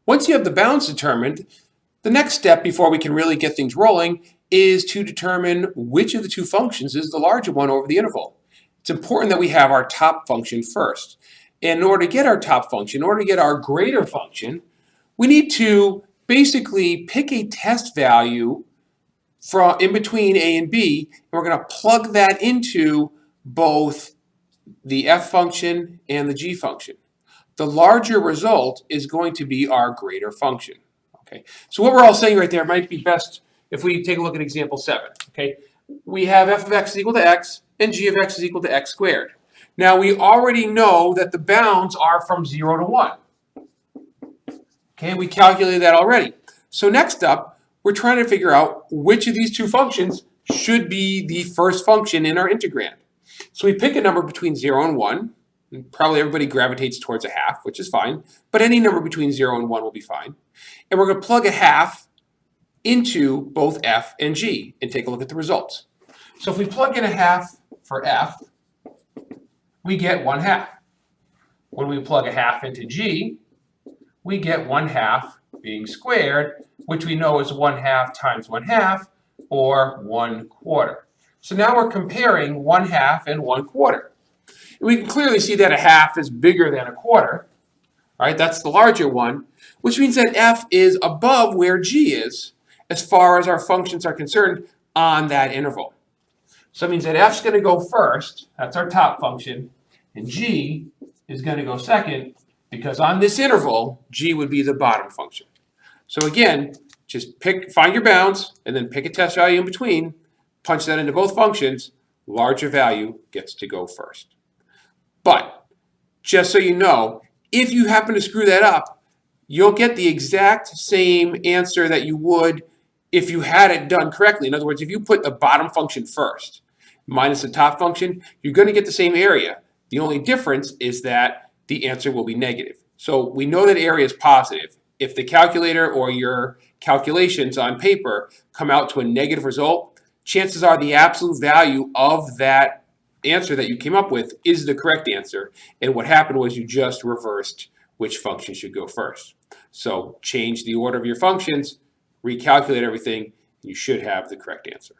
Once you have the bounds determined, the next step before we can really get things rolling is to determine which of the two functions is the larger one over the interval. It's important that we have our top function first. And in order to get our top function, in order to get our greater function, we need to basically pick a test value from in between A and B, and we're going to plug that into both the f function and the g function. The larger result is going to be our greater function. Okay, so what we're all saying right there might be best if we take a look at example 7. Okay, we have f of x is equal to x and g of x is equal to x squared. Now we already know that the bounds are from 0 to 1. Okay, we calculated that already. So next up, we're trying to figure out which of these two functions should be the first function in our integrand. So we pick a number between 0 and 1. And probably everybody gravitates towards a half, which is fine. But any number between 0 and 1 will be fine. And we're going to plug a half into both f and g and take a look at the results. So if we plug in a half for f, we get 1/2. When we plug a half into g, we get 1/2 being squared, which we know is 1/2 times 1/2, or 1/4. So now we're comparing 1/2 and 1/4. We can clearly see that a half is bigger than a quarter, right? That's the larger one, which means that f is above where g is as far as our functions are concerned on that interval. So it means that f's going to go first, that's our top function, and g is going to go second, because on this interval, g would be the bottom function. So again, just find your bounds, and then pick a test value in between, punch that into both functions, larger value gets to go first. But, just so you know, if you happen to screw that up, you'll get the exact same answer that you would if you had it done correctly. In other words, if you put the bottom function first, minus the top function, you're going to get the same area. The only difference is that the answer will be negative. So we know that area is positive. If the calculator or your calculations on paper come out to a negative result, chances are the absolute value of that answer that you came up with is the correct answer. And what happened was you just reversed which function should go first. So change the order of your functions, recalculate everything, and you should have the correct answer.